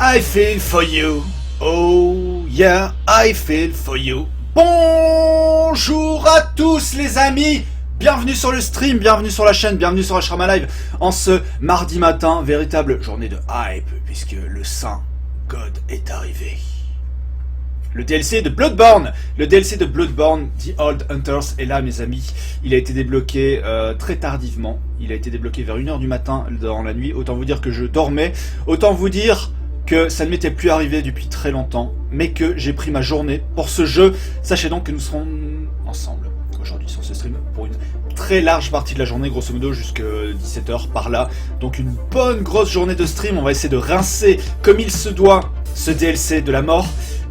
I feel for you. Oh yeah, I feel for you. Bonjour à tous les amis. Bienvenue sur le stream, bienvenue sur la chaîne, bienvenue sur Ashrama Live. En ce mardi matin, véritable journée de hype, puisque le Saint God est arrivé. Le DLC de Bloodborne, The Old Hunters est là mes amis. Il a été débloqué très tardivement, il a été débloqué vers 1h du matin dans la nuit. Autant vous dire que je dormais, autant vous dire que ça ne m'était plus arrivé depuis très longtemps, mais que j'ai pris ma journée pour ce jeu. Sachez donc que nous serons ensemble aujourd'hui sur ce stream pour une très large partie de la journée, grosso modo jusqu'à 17h par là. Donc une bonne grosse journée de stream, on va essayer de rincer comme il se doit ce DLC de la mort.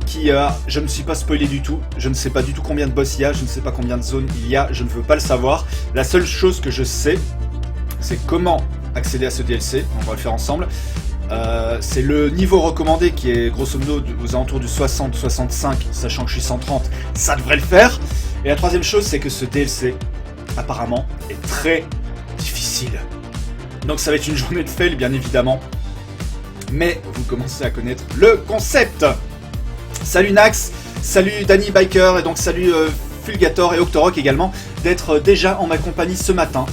Qui, je ne me suis pas spoilé du tout, je ne sais pas du tout combien de boss il y a, je ne sais pas combien de zones il y a, je ne veux pas le savoir. La seule chose que je sais, c'est comment accéder à ce DLC, on va le faire ensemble. C'est le niveau recommandé qui est grosso modo aux alentours du 60-65, sachant que je suis 130, ça devrait le faire. Et la troisième chose, c'est que ce DLC, apparemment, est très difficile. Donc ça va être une journée de fail, bien évidemment. Mais vous commencez à connaître le concept. Salut Nax, salut Danny Biker et donc salut Fulgator et Octorok également d'être déjà en ma compagnie ce matin.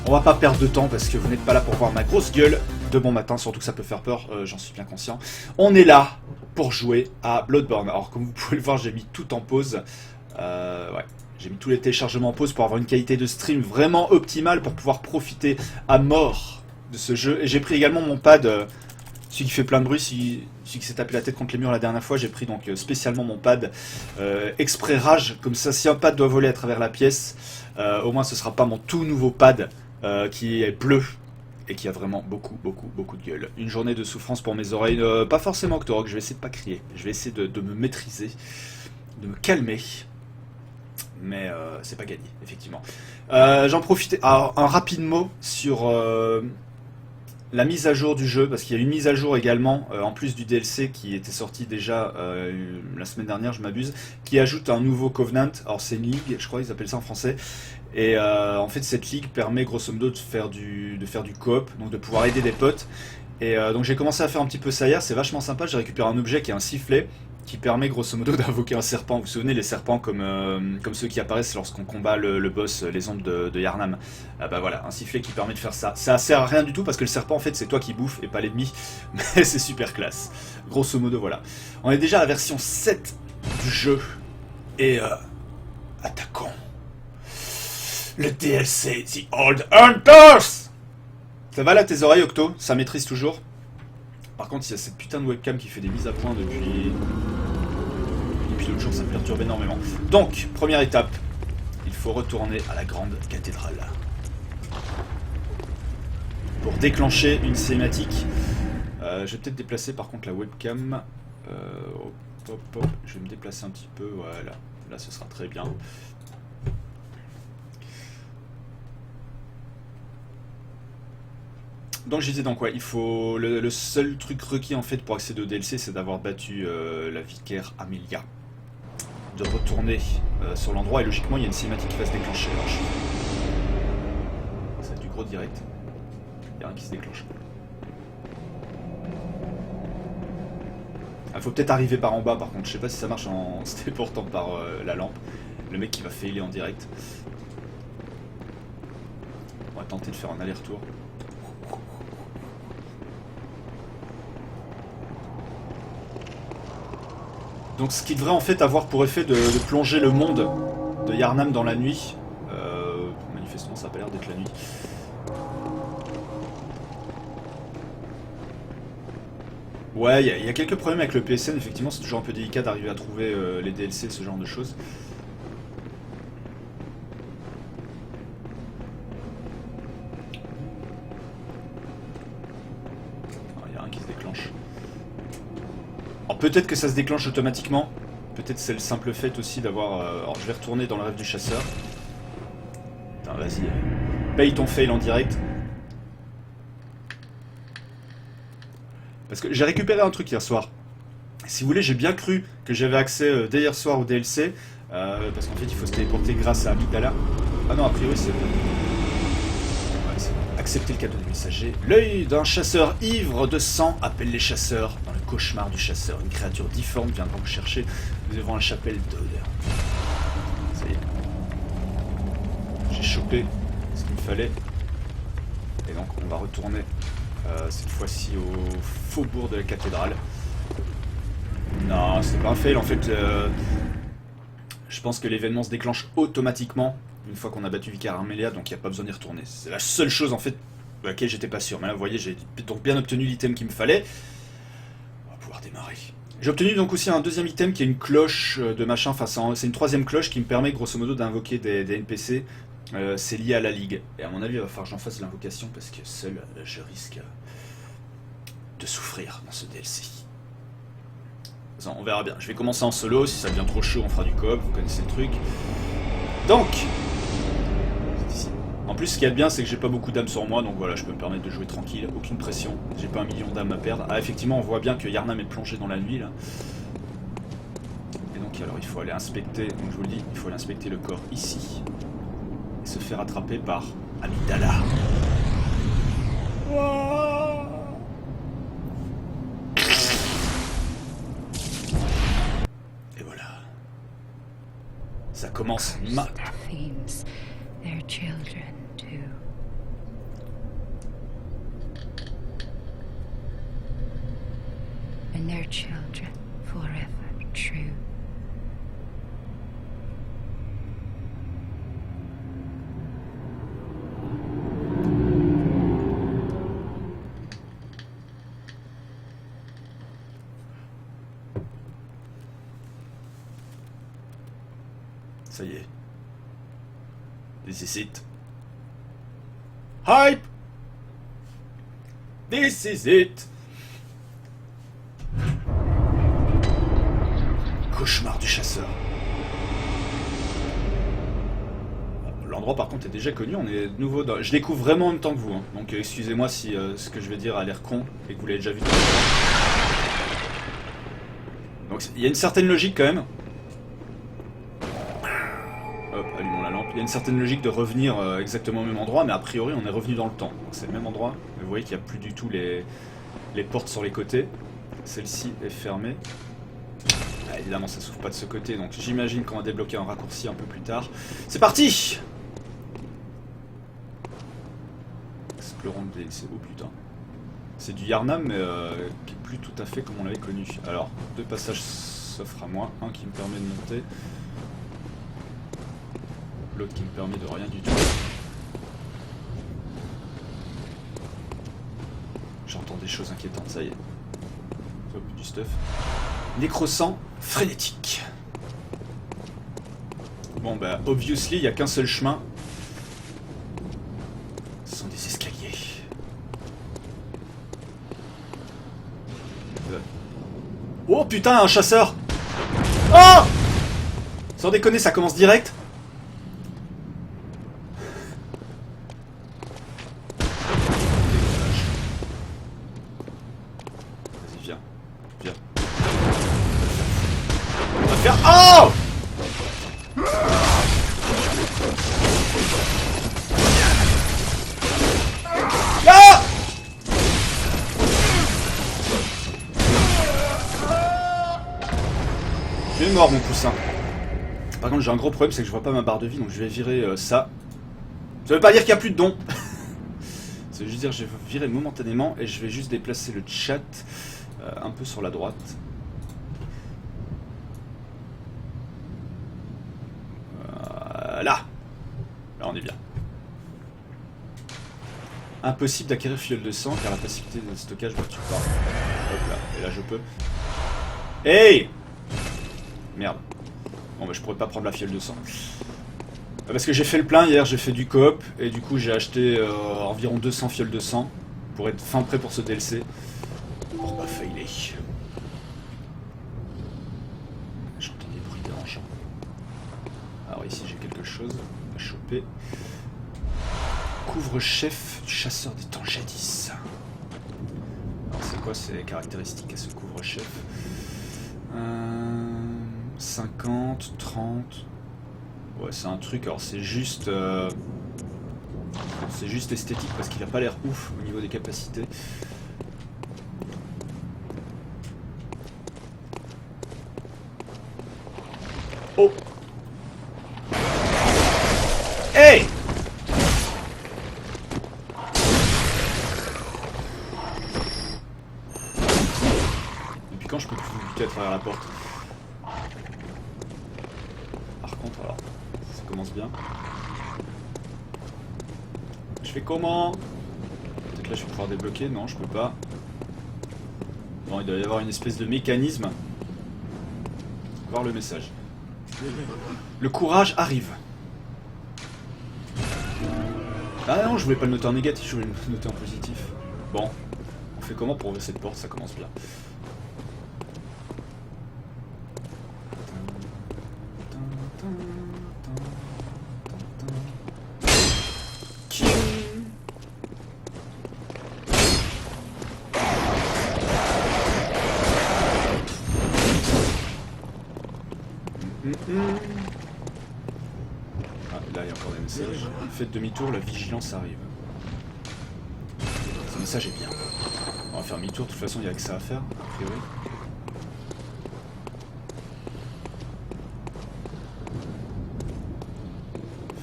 On va pas perdre de temps parce que vous n'êtes pas là pour voir ma grosse gueule de bon matin, surtout que ça peut faire peur, j'en suis bien conscient. On est là pour jouer à Bloodborne. Alors comme vous pouvez le voir, j'ai mis tout en pause. Ouais. J'ai mis tous les téléchargements en pause pour avoir une qualité de stream vraiment optimale pour pouvoir profiter à mort de ce jeu. Et j'ai pris également mon pad, celui qui fait plein de bruit, celui qui s'est tapé la tête contre les murs la dernière fois. J'ai pris donc spécialement mon pad exprès rage, comme ça si un pad doit voler à travers la pièce, au moins ce sera pas mon tout nouveau pad qui est bleu et qui a vraiment beaucoup de gueule. Une journée de souffrance pour mes oreilles, pas forcément Octorok, je vais essayer de pas crier, je vais essayer de me maîtriser, de me calmer. Mais c'est pas gagné, effectivement. J'en profite. Alors, un rapide mot sur la mise à jour du jeu, parce qu'il y a une mise à jour également, en plus du DLC qui était sorti déjà la semaine dernière, je m'abuse, qui ajoute un nouveau Covenant. Alors c'est une ligue, je crois qu'ils appellent ça en français. Et en fait cette ligue permet grosso modo de faire du coop, donc de pouvoir aider des potes. Et donc j'ai commencé à faire un petit peu ça hier, c'est vachement sympa. J'ai récupéré un objet qui est un sifflet, qui permet grosso modo d'invoquer un serpent. Vous vous souvenez les serpents comme ceux qui apparaissent lorsqu'on combat le boss, les ombres de Yharnam. Bah voilà, un sifflet qui permet de faire ça. Ça sert à rien du tout parce que le serpent en fait c'est toi qui bouffes et pas l'ennemi. Mais c'est super classe. Grosso modo voilà. On est déjà à la version 7 du jeu. Et attaquons le DLC The Old Hunters. Ça va là tes oreilles Octo? Ça maîtrise toujours? Par contre, il y a cette putain de webcam qui fait des mises à point depuis l'autre jour, ça me perturbe énormément. Donc, première étape, il faut retourner à la grande cathédrale. Pour déclencher une cinématique, je vais peut-être déplacer par contre la webcam. Hop, je vais me déplacer un petit peu, voilà. Là, ce sera très bien. Donc je disais donc ouais, il faut le seul truc requis en fait pour accéder au DLC, c'est d'avoir battu la vicaire Amelia, de retourner sur l'endroit et logiquement il y a une cinématique qui va se déclencher. Alors, ça va être du gros direct. Il y a rien qui se déclenche. Il faut peut-être arriver par en bas par contre. Je sais pas si ça marche en se téléportant par la lampe. Le mec qui va failer en direct. On va tenter de faire un aller-retour. Donc ce qui devrait en fait avoir pour effet de plonger le monde de Yharnam dans la nuit. Manifestement ça n'a pas l'air d'être la nuit. Ouais, il y a quelques problèmes avec le PSN, effectivement c'est toujours un peu délicat d'arriver à trouver les DLC, ce genre de choses. Il y a rien qui se déclenche. Peut-être que ça se déclenche automatiquement. Peut-être c'est le simple fait aussi d'avoir... Alors je vais retourner dans le rêve du chasseur. Putain vas-y. Paye ton fail en direct. Parce que j'ai récupéré un truc hier soir. Si vous voulez, j'ai bien cru que j'avais accès dès hier soir au DLC. Parce qu'en fait il faut se téléporter grâce à Amygdala. Ah non, a priori c'est... Ouais, c'est Acceptez le cadeau du messager. L'œil d'un chasseur ivre de sang appelle les chasseurs. Dans le cauchemar du chasseur, une créature difforme viendra vous chercher devant la chapelle d'Oder. Ça y est. J'ai chopé ce qu'il me fallait. Et donc on va retourner cette fois-ci au faubourg de la cathédrale. Non, c'est pas un fail. En fait, je pense que l'événement se déclenche automatiquement une fois qu'on a battu Vicar Armelia, donc il n'y a pas besoin d'y retourner. C'est la seule chose en fait de laquelle j'étais pas sûr. Mais là, vous voyez, j'ai donc bien obtenu l'item qu'il me fallait. On va pouvoir démarrer. J'ai obtenu donc aussi un deuxième item qui est une cloche de machin. Enfin, c'est une troisième cloche qui me permet grosso modo d'invoquer des NPC. C'est lié à la ligue. Et à mon avis, il va falloir que j'en fasse l'invocation parce que seul, je risque de souffrir dans ce DLC. On verra bien. Je vais commencer en solo. Si ça devient trop chaud, on fera du coop. Vous connaissez le truc. Donc, en plus, ce qu'il y a de bien, c'est que j'ai pas beaucoup d'âmes sur moi. Donc voilà, je peux me permettre de jouer tranquille. Aucune pression. J'ai pas 1 million d'âmes à perdre. Ah, effectivement, on voit bien que Yharnam est plongé dans la nuit là. Et donc, alors, il faut aller inspecter. Donc, je vous le dis, il faut aller inspecter le corps ici. Et se faire attraper par Amygdala. Et voilà. Ça commence maintenant. Their children too. And their children forever true. Ça y est. This is it. Hype! This is it! Cauchemar du chasseur. L'endroit par contre est déjà connu, on est de nouveau dans... Je découvre vraiment en même temps que vous, hein. Donc excusez-moi si ce que je vais dire a l'air con et que vous l'avez déjà vu. Donc il y a une certaine logique quand même. Hop, allumons la lampe. Il y a une certaine logique de revenir exactement au même endroit, mais a priori on est revenu dans le temps. C'est le même endroit. Vous voyez qu'il n'y a plus du tout les portes sur les côtés. Celle-ci est fermée. Ah, évidemment ça s'ouvre pas de ce côté, donc j'imagine qu'on va débloquer un raccourci un peu plus tard. C'est parti! Explorons le DLC. Oh putain. C'est du Yharnam, mais qui est plus tout à fait comme on l'avait connu. Alors, 2 passages s'offrent à moi. Un qui me permet de monter. L'autre qui me permet de rien du tout. J'entends des choses inquiétantes, ça y est. Hop, du stuff. Nécrosang frénétique. Bon bah, obviously, il n'y a qu'un seul chemin. Ce sont des escaliers. Oh putain, un chasseur! Oh! Sans déconner, ça commence direct. Vas-y, viens. Viens. On va faire... Oh! Ah! Tu es mort, mon poussin. Par contre, j'ai un gros problème, c'est que je vois pas ma barre de vie, donc je vais virer ça. Ça veut pas dire qu'il n'y a plus de dons. Ça veut juste dire que je vais virer momentanément et je vais juste déplacer le chat un peu sur la droite. Voilà. Là, on est bien. Impossible d'acquérir fiole de sang car la passivité de stockage va tu pars. Hop là, et là je peux. Hey! Merde. Bon bah je pourrais pas prendre la fiole de sang. Parce que j'ai fait le plein hier, j'ai fait du coop et du coup j'ai acheté environ 200 fioles de sang pour être fin prêt pour ce DLC. Pour pas failer. J'entends des bruits dérangeants. Alors ici j'ai quelque chose à choper. Couvre-chef du chasseur des temps jadis. Alors c'est quoi ces caractéristiques à ce couvre-chef? 50, 30... Ouais, c'est un truc, alors c'est juste... c'est juste esthétique parce qu'il a pas l'air ouf au niveau des capacités. Oh! Hey! Depuis quand je peux plus vous buter à travers la porte? Par contre, alors, ça commence bien. Je fais comment? Peut-être là je vais pouvoir débloquer, non je peux pas. Bon, il doit y avoir une espèce de mécanisme. Voir le message. Le courage arrive. Ah non, je voulais pas le noter en négatif, je voulais le noter en positif. Bon, on fait comment pour ouvrir cette porte? Ça commence bien. Ah, là il y a encore des messages. Faites demi-tour, la vigilance arrive. Ce message est bien. On va faire demi-tour, de toute façon il n'y a que ça à faire, a priori.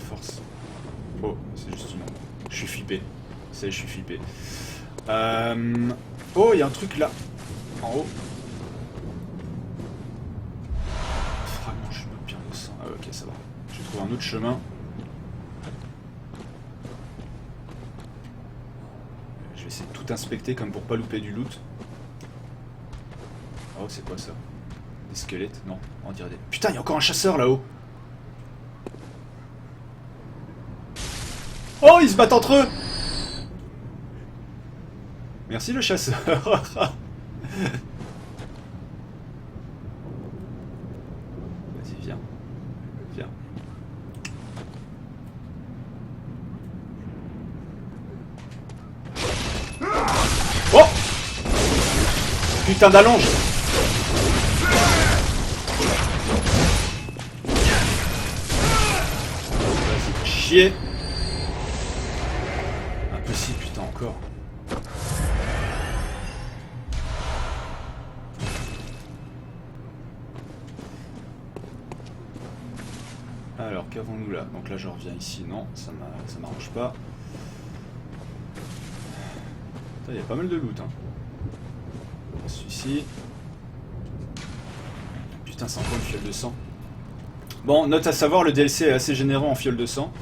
Force. Oh, c'est juste une ombre. Je suis flippé. Ça y est, je suis flippé. Oh, il y a un truc là. En haut. Fragment, je suis pas bien de sang. Ah, ok, ça va. Je vais trouver un autre chemin. Je vais essayer de tout inspecter comme pour pas louper du loot. Oh, c'est quoi ça? Des squelettes? Non, on dirait des... Putain, il y a encore un chasseur là-haut! Oh, ils se battent entre eux! Merci le chasseur! Vas-y, viens. Viens. Oh! Putain d'allonge! Vas-y, chier! Impossible, putain, encore. Alors, qu'avons-nous là? Donc là, je reviens ici. Non, ça m'arrange pas. Il y a pas mal de loot, hein. Celui-ci. Putain, c'est encore une fiole de sang. Bon, note à savoir, le DLC est assez généreux en fiole de sang.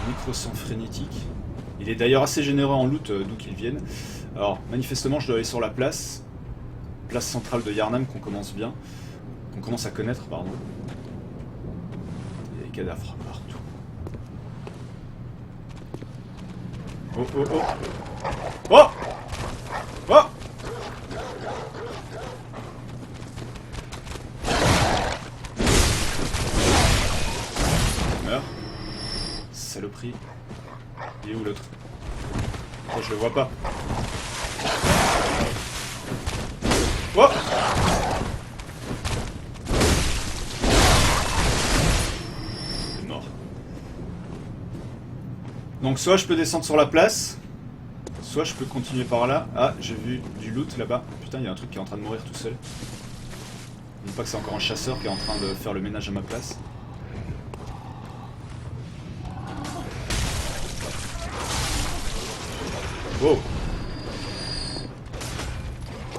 Micro-sang frénétique. Il est d'ailleurs assez généreux en loot, d'où qu'il vienne. Alors, manifestement, je dois aller sur la place. Place centrale de Yharnam qu'on commence bien. Qu'on commence à connaître, pardon. Il y a des cadavres partout. Oh oh oh! Oh! Oh! Meurs. Saloperie. Il est où l'autre? Oh, je le vois pas. Oh! Il est mort. Donc soit je peux descendre sur la place, soit je peux continuer par là. Ah, j'ai vu du loot là-bas. Putain, il y a un truc qui est en train de mourir tout seul. N'oublie pas que c'est encore un chasseur qui est en train de faire le ménage à ma place. Wow!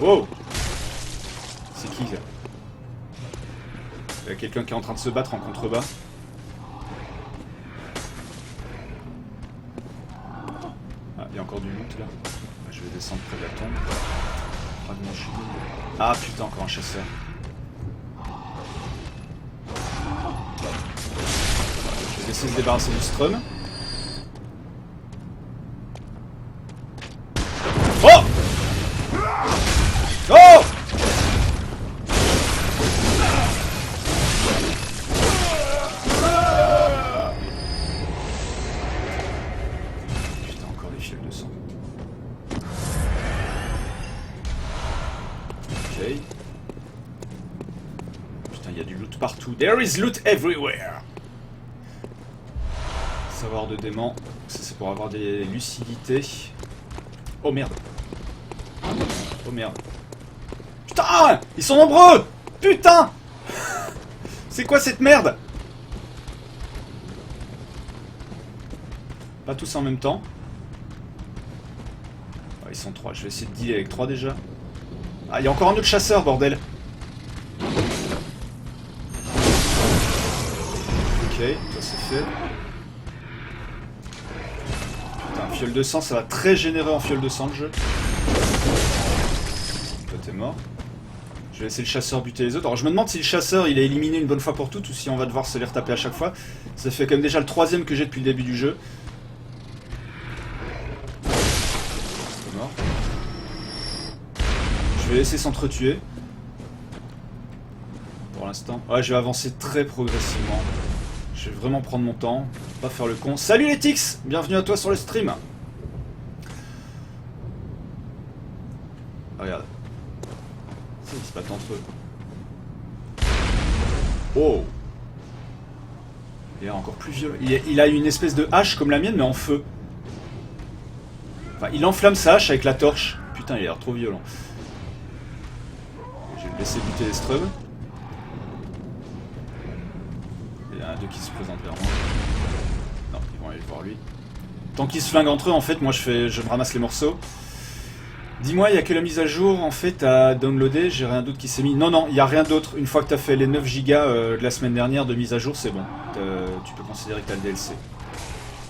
Wow! C'est qui ça? Il y a quelqu'un qui est en train de se battre en contrebas. Ah, il y a encore du loot là. Je vais descendre près de la tombe. Fragment chimique. Ah putain, encore un chasseur. Je vais essayer de se débarrasser du strum. Oh! Oh! Putain, encore des fioles de sang. Ok. Putain, il y a du loot partout. There is loot everywhere. Savoir de dément, ça c'est pour avoir des lucidités. Oh merde. Oh merde. Putain, ils sont nombreux. Putain. C'est quoi cette merde? Pas tous en même temps. Ah, ils sont 3, je vais essayer de dealer avec 3 déjà. Ah, il y a encore un autre chasseur, bordel. Ok, ça c'est fait. Putain, fiole de sang, ça va très généreux en fiole de sang le jeu. Toi t'es mort. Je vais laisser le chasseur buter les autres. Alors je me demande si le chasseur il est éliminé une bonne fois pour toutes ou si on va devoir se les retaper à chaque fois. Ça fait quand même déjà le 3ème que j'ai depuis le début du jeu. C'est mort. Je vais laisser s'entretuer. Pour l'instant. Ouais, je vais avancer très progressivement. Je vais vraiment prendre mon temps. Pas faire le con. Salut les Tix! Bienvenue à toi sur le stream. Regarde. Ils se battent entre eux. Oh! Il est encore plus violent. Il a une espèce de hache comme la mienne, mais en feu. Enfin, il enflamme sa hache avec la torche. Putain, il a l'air trop violent. Je vais le laisser buter les strubs. Il y en a deux qui se présentent vers moi. Non, ils vont aller voir lui. Tant qu'ils se flinguent entre eux, en fait, moi je me ramasse les morceaux. Dis-moi, il n'y a que la mise à jour en fait à downloader, j'ai rien d'autre qui s'est mis. Non, il n'y a rien d'autre. Une fois que tu as fait les 9 gigas de la semaine dernière de mise à jour, c'est bon. Tu peux considérer que tu as le DLC.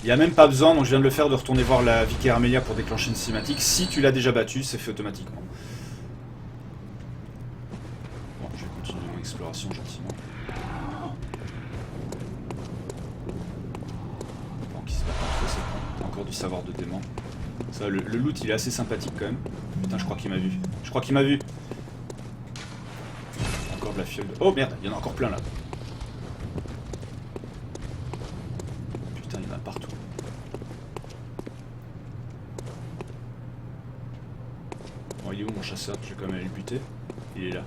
Il n'y a même pas besoin, donc je viens de le faire, de retourner voir la Vicaire Amelia pour déclencher une cinématique. Si tu l'as déjà battu, c'est fait automatiquement. Bon, je vais continuer mon exploration gentiment. Bon, qui se battent entre eux, c'est bon. T'as encore du savoir de dément. Ça, le loot il est assez sympathique quand même. Putain, je crois qu'il m'a vu. Je crois qu'il m'a vu. Encore de la fiole. Oh merde, il y en a encore plein là. Putain, il y en a partout. Bon, il est où mon chasseur? Je vais quand même aller le buter. Il est là.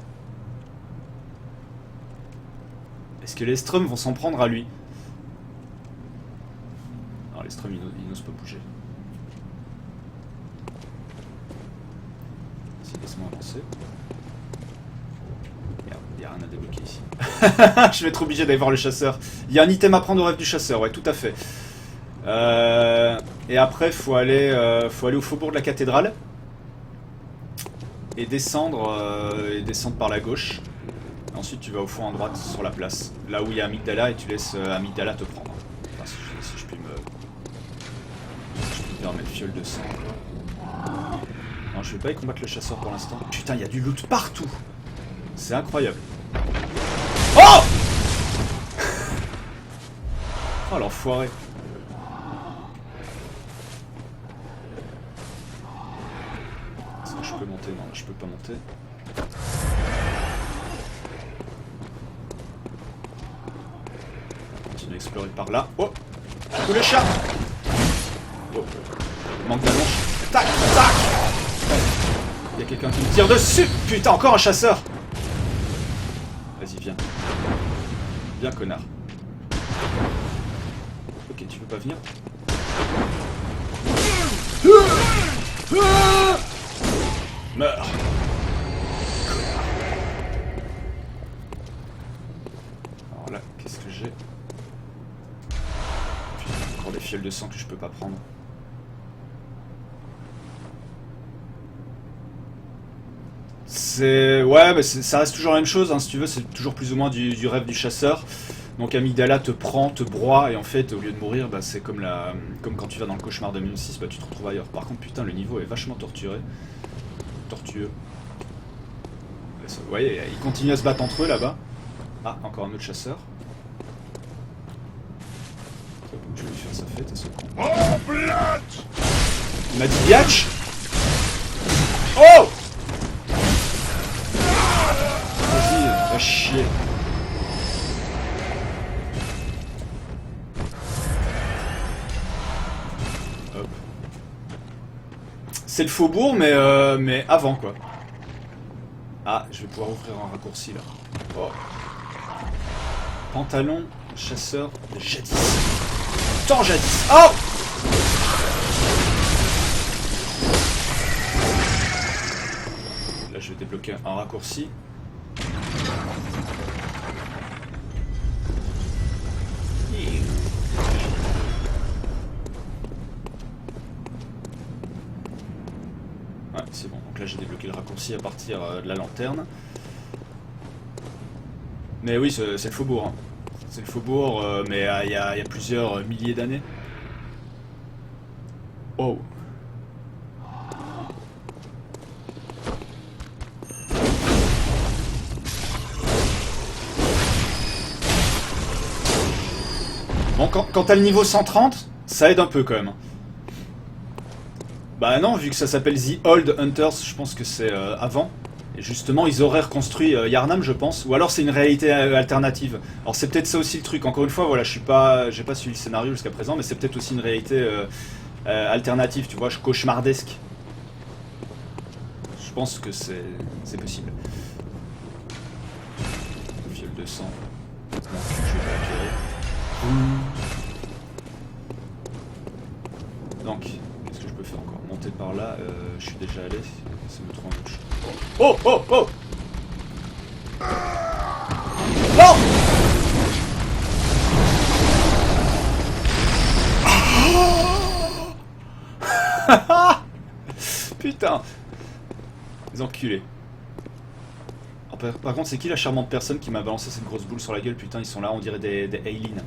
Est-ce que les Strums vont s'en prendre à lui? Non, les Strums ils n'osent pas bouger. Laisse-moi avancer. Merde, il n'y a rien à débloquer ici. Je vais être obligé d'aller voir le chasseur. Il y a un item à prendre au rêve du chasseur, ouais, tout à fait. Et après, faut aller au faubourg de la cathédrale. Et descendre par la gauche. Et ensuite, tu vas au fond à droite sur la place. Là où il y a Amygdala et tu laisses Amygdala te prendre. Enfin, si je puis me permettre fiole de sang. Non, je vais pas y combattre le chasseur pour l'instant. Putain, il y a du loot partout. C'est incroyable. Oh! Oh l'enfoiré. Est-ce que je peux monter? Non, je peux pas monter. On continue à explorer par là. Oh! Coup le chat! Oh! Manque d'allonge. Tac! Tac! Il y a quelqu'un qui me tire dessus. Putain, encore un chasseur. Vas-y, viens. Viens, connard. Ok, tu peux pas venir. Meurs. Connard. Alors là, qu'est-ce que j'ai? Putain, encore des fioles de sang que je peux pas prendre. Ouais, bah ça reste toujours la même chose, hein, si tu veux, c'est toujours plus ou moins du rêve du chasseur. Donc Amygdala te prend, te broie, et en fait, au lieu de mourir, bah, c'est comme quand tu vas dans le cauchemar de 2006, bah, tu te retrouves ailleurs. Par contre, putain, le niveau est vachement torturé. Tortueux. Vous voyez, ils continuent à se battre entre eux, là-bas. Ah, encore un autre chasseur. Je vais lui faire sa fête à ce con. Il m'a dit biatch. Oh! Vas-y, va chier. Hop. C'est le faubourg, mais avant, quoi. Ah, je vais pouvoir ouvrir un raccourci, là. Oh. Pantalon, chasseur de jadis. temps jadis. Oh! Là, je vais débloquer un raccourci. Ouais, c'est bon. Donc là, j'ai débloqué le raccourci à partir de la lanterne. Mais oui, c'est le faubourg. Hein. C'est le faubourg, mais il y a plusieurs milliers d'années. Oh. Bon, quand t'as le niveau 130, ça aide un peu quand même. Bah non, vu que ça s'appelle The Old Hunters, je pense que c'est avant. Et justement, ils auraient reconstruit Yharnam, je pense. Ou alors c'est une réalité alternative. Alors c'est peut-être ça aussi le truc. Encore une fois, voilà, j'ai pas suivi le scénario jusqu'à présent, mais c'est peut-être aussi une réalité alternative, tu vois, cauchemardesque. Je pense que c'est possible. Fiole de sang. Non, je vais pas la gérer. Donc, qu'est-ce que je peux faire encore? Monter par là, je suis déjà allé. Ça me trouve en gauche. Oh, oh, oh! Non! Putain! Les enculés. Alors, par contre, c'est qui la charmante personne qui m'a balancé cette grosse boule sur la gueule? Putain, ils sont là, on dirait des aliens.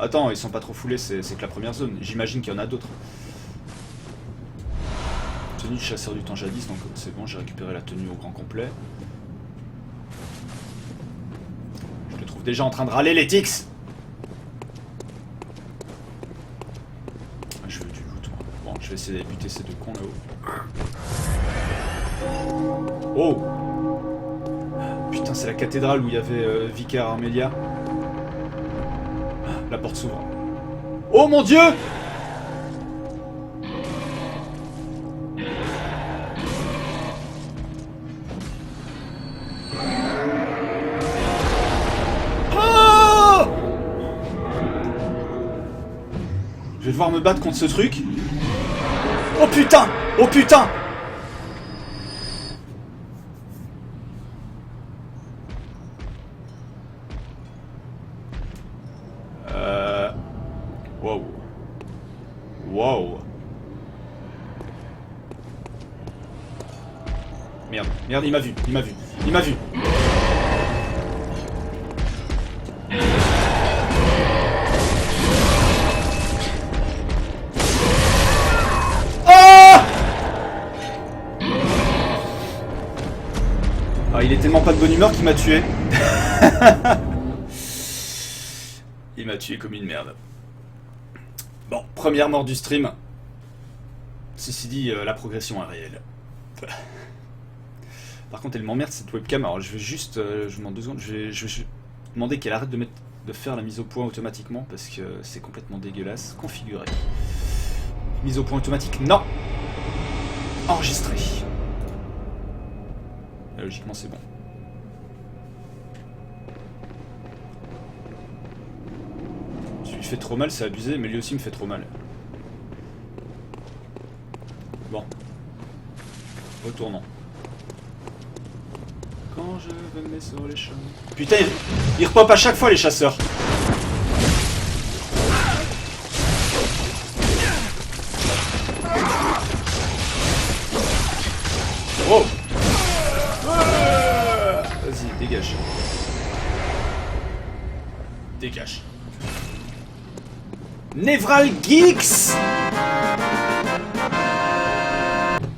Attends, ils sont pas trop foulés, c'est que la première zone. J'imagine qu'il y en a d'autres. Tenue de chasseur du temps jadis, donc c'est bon, j'ai récupéré la tenue au grand complet. Je le trouve déjà en train de râler, les Tix. Je veux du loot, moi. Bon, je vais essayer de buter ces deux cons là-haut. Oh! Putain, c'est la cathédrale où il y avait Vicaire Armelia. La porte s'ouvre. Oh mon Dieu! Oh! Je vais devoir me battre contre ce truc. Oh putain! Oh putain! Wow. Wow. Merde, merde, il m'a vu, il m'a vu, il m'a vu. Ah! Ah, il est tellement pas de bonne humeur qu'il m'a tué. Il m'a tué comme une merde. Bon, première mort du stream. Ceci dit, la progression est réelle. Par contre, elle m'emmerde cette webcam. Alors, je vais juste... je vous demande 2 secondes. Je vais demander qu'elle arrête de faire la mise au point automatiquement parce que c'est complètement dégueulasse. Configurer. Mise au point automatique, non. Enregistrer. Là, logiquement, c'est bon. Si lui fait trop mal, c'est abusé, mais lui aussi me fait trop mal. Bon. Retournons. Quand je venais sur les chemins... Putain, ils repopent à chaque fois les chasseurs. Oh! Vas-y, dégage. Dégage. Névralgeeks!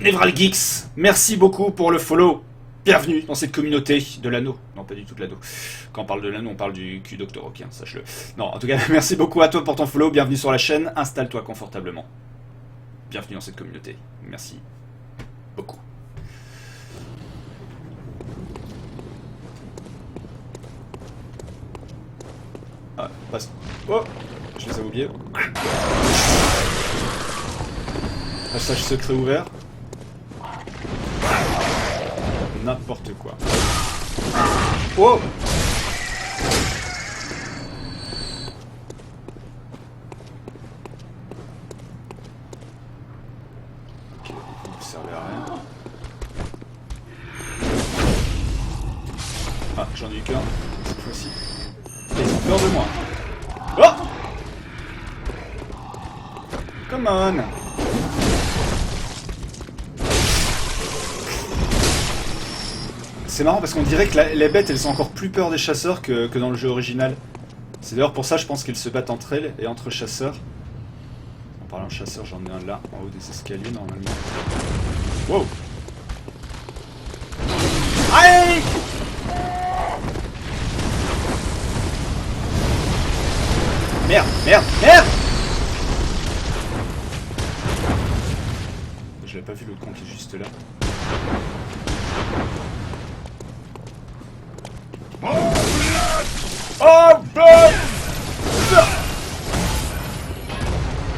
Névralgeeks, merci beaucoup pour le follow. Bienvenue dans cette communauté de l'anneau. Non, pas du tout de l'anneau. Quand on parle de l'anneau, on parle du cul Doctor Rock, hein, sache-le. Non, en tout cas, merci beaucoup à toi pour ton follow. Bienvenue sur la chaîne. Installe-toi confortablement. Bienvenue dans cette communauté. Merci beaucoup. Ah, passe. Oh! Je les ai oubliés. Passage secret ouvert. N'importe quoi. Oh! servait à rien. Ah, j'en ai eu qu'un, cette fois-ci. Et ils ont peur de moi. Oh! Come on! C'est marrant parce qu'on dirait que les bêtes elles ont encore plus peur des chasseurs que dans le jeu original. C'est d'ailleurs pour ça je pense qu'ils se battent entre elles et entre chasseurs. En parlant de chasseurs, j'en ai un là, en haut des escaliers normalement. Wow! Aïe! Merde, merde, merde! Je l'avais pas vu, l'autre con qui est juste là. Oh,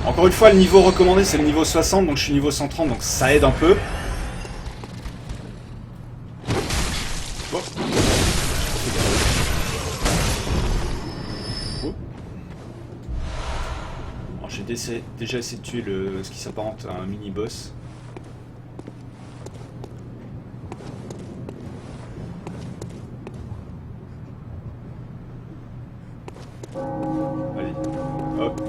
encore une fois, le niveau recommandé c'est le niveau 60, donc je suis niveau 130, donc ça aide un peu. Oh. Oh. Alors j'ai déjà essayé de tuer ce qui s'apparente à un mini-boss. Allez, hop.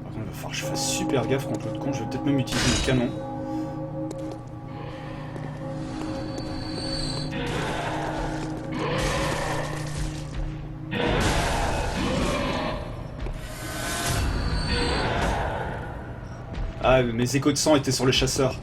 Par contre, il va falloir que je fasse super gaffe contre l'autre con. Je vais peut-être même utiliser le canon. Ah, mes échos de sang étaient sur le chasseur.